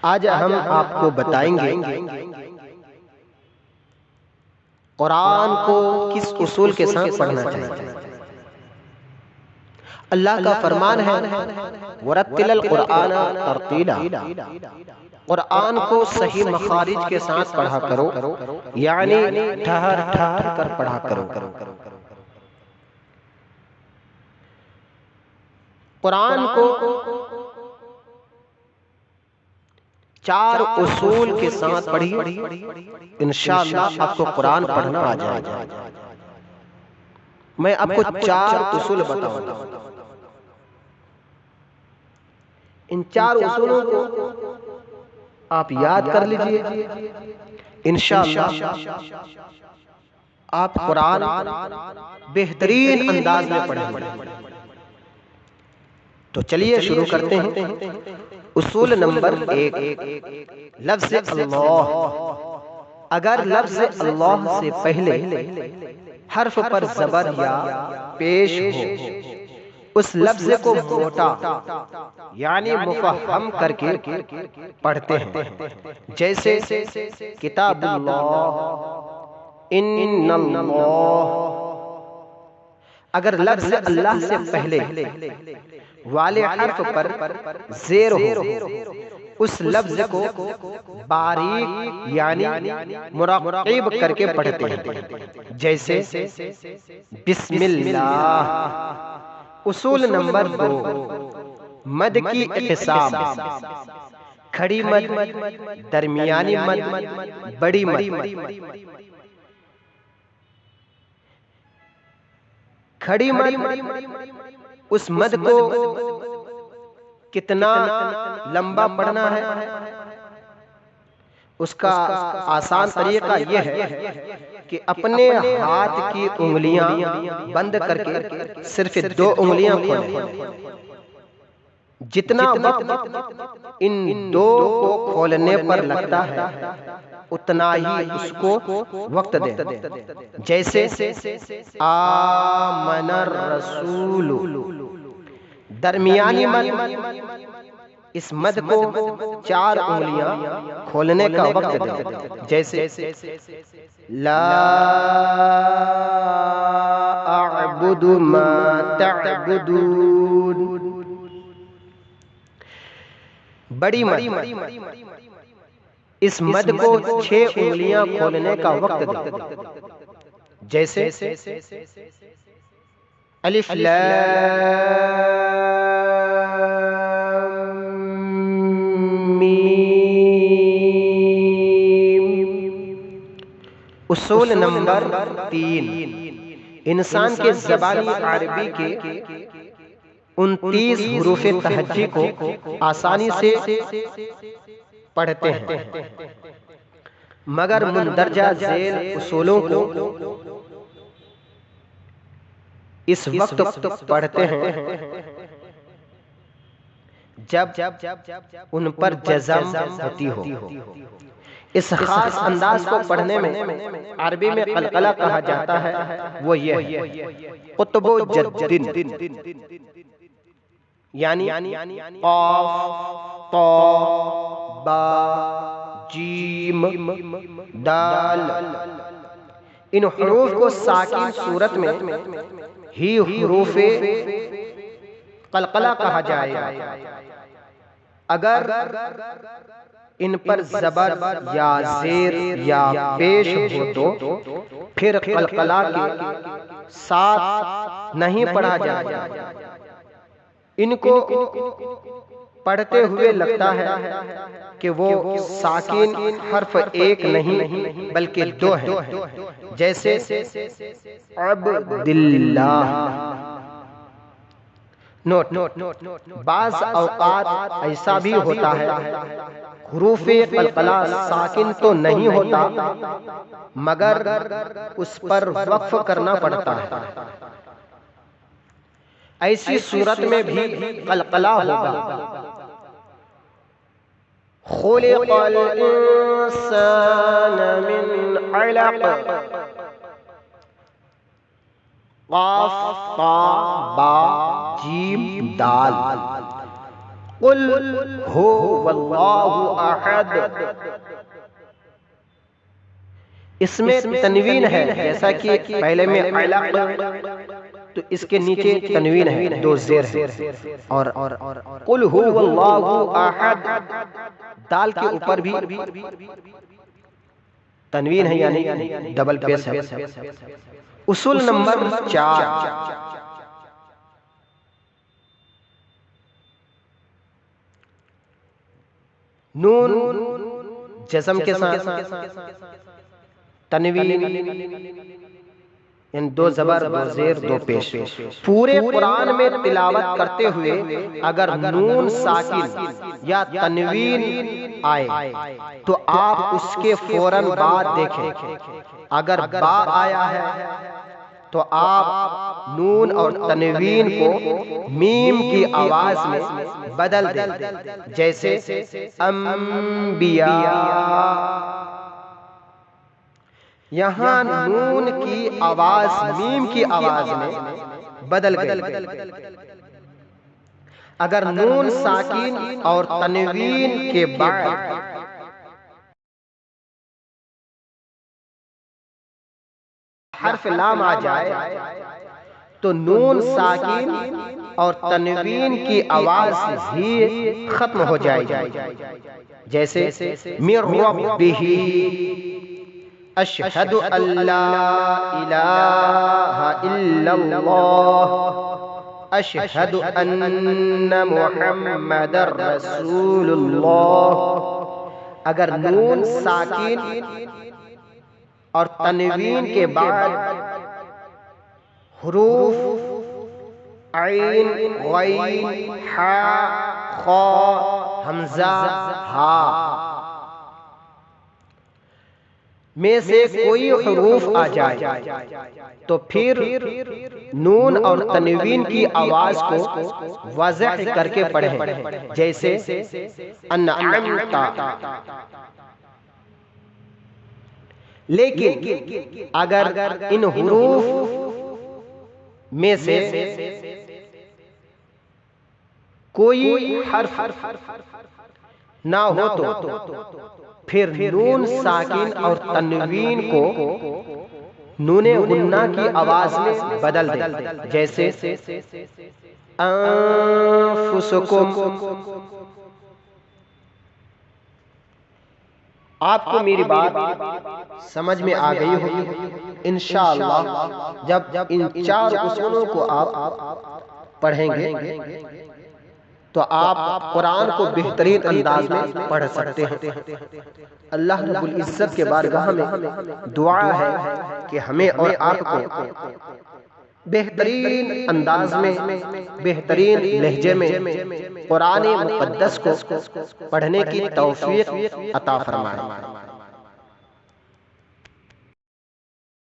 आज हम आपको बताएंगे कुरान को किस उसूल के साथ पढ़ना चाहिए। अल्लाह का फरमान है वरत्तिल कुरान तरतीला, कुरान को सही मखारिज के साथ पढ़ा करो, यानी ठहर ठहर कर पढ़ा करो। कुरान को चार उसूल के साथ पढ़िए, इंशाअल्लाह आपको कुरान पढ़ना आ जाएगा। मैं आपको चार उसूल बताऊंगा। इन चार उसूलों को आप याद कर लीजिए, इंशाअल्लाह आप कुरान बेहतरीन अंदाज में पढ़ेंगे। तो चलिए शुरू करते हैं। उसूल नंबर 1, लफ्ज़ अल्लाह। अगर लफ्ज़ अल्लाह से पहले हर्फ पर ज़बर या पेश हो, उस लफ्ज़ को मोटा यानी मुफ़हम करके पढ़ते हैं। जैसे किताबुल्लाह, इन्नल्लाह। अगर लफ्ज़ अल्लाह से पहले वाले हर्फ पर ज़ेर हो, उस लफ्ज़ को बारीक यानी मुराक़िब करके पढ़ते हैं। जैसे बिस्मिल्लाह। उसूल नंबर 2, मद की इक़साम। खड़ी मद, दरमियानी मद, बड़ी मद। खड़ी मद, उस मद को कितना लंबा पढ़ना है, उसका आसान तरीका यह है कि अपने हाथ की उंगलियां बंद करके सिर्फ 2 उंगलियां खोलें। जितना वक्त इन 2 को खोलने पर लगता है, उतना ही उसको वक्त दें। जैसे आमनर रसूल। दरमियानी मद, इस मद को 4 उंगलियां खोलने का वक्त दें। जैसे ला अअबुदु मा तअबुदून। बड़ी मद, इस मद को 6 उंगलियां खोलने का वक्त दें। जैसे अलिफ लाम मीम। उसूल नंबर 3, इंसान के ज़बानी अरबी के 29 हुरूफ़े तहज्जी को आसानी से पढ़ते हैं, मगर मुंदरजा ज़ेल उसूलों को इस वक्त पढ़ते हैं जब उन पर जज़म होती हो। इस खास अंदाज को पढ़ने में अरबी में कलकला कहा जाता है। वो ये है कुतुबो जद्दिन, यानी क़ाफ़, ता, बा, जीम, दाल। इन हुरूफ को साकिन सूरत में ही हुरूफ़े कलकला कहा जाएगा। अगर इन पर ज़बर या ज़ेर या पेश हो तो फिर कलकला के साथ नहीं पढ़ा जाएगा। इनको पढ़ते हुए लगता है कि वो साकिन हर्फ एक नहीं बल्कि 2 है। जैसे अब्दिल्लाह। नोट, बाज़ औक़ात ऐसा भी होता है हुरूफ़े कलकला साकिन तो नहीं होता, मगर उस पर वक्फ करना पड़ता है। ऐसी सूरत में भी कलकला होगा। खुलिक़ल इंसान मिन अलक़, क़ाफ़, ता, बा, जीम, दाल। कुल हो वल्लाहु अहद। इसमें तनवीन है, जैसा कि पहले में अलक, तो इसके नीचे तनवीन है, दो जेर है। और कुल हु वल्लाहु अहद, दाल के ऊपर भी तनवीन है, यानी डबल पेश है। उसूल नंबर 4, नून जज़म के साथ तनवीन, इन दो जबर, दो जेर, दो पेश। पूरे कुरान में तिलावत करते हुए अगर नून साकिन या तनवीन आए तो आप उसके फौरन बाद देखें। अगर बा आया है तो आप नून और तनवीन को मीम की आवाज में बदल दें, जैसे अंबिया। यहाँ नून की आवाज मीम की आवाज में बदल गई। अगर नून साकिन और तनवीन के बाद हर्फ लाम आ जाए तो नून साकिन और तनवीन की आवाज ही खत्म हो जाएगी। जैसे मिर रब्बिही अशहदु अल्ला इलाहा इल्लल्लाह अशहदु अन्ना मुहम्मदर रसूलुल्लाह। अगर नून साकिन और तनवीन के बाद हुरूफ आइन, गैन, हा, खा, हमजा, हा में से कोई हुरूफ आ जाए तो फिर नून और तनवीन की आवाज को वज़ह करके पढ़ें, जैसे अन्अमता। लेकिन अगर इन हुरूफ में से कोई हर्फ ना हो तो फिर नून साकिन और तनवीन को नूने गुन्ना की आवाज में बदल दे, जैसे अंफुसुकुम। आपको मेरी बात समझ में आ गई होगी इंशाअल्लाह। जब इन 4 उसूलों को आप पढ़ेंगे तो आप कुरान को बेहतरीन अंदाज में पढ़ सकते हैं। अल्लाह रब्बुल इज्जत के बारगाह में दुआ है कि हमें और आपको बेहतरीन अंदाज में, बेहतरीन लहजे में कुरान मुक़द्दस को पढ़ने की तौफीक अता फरमाए।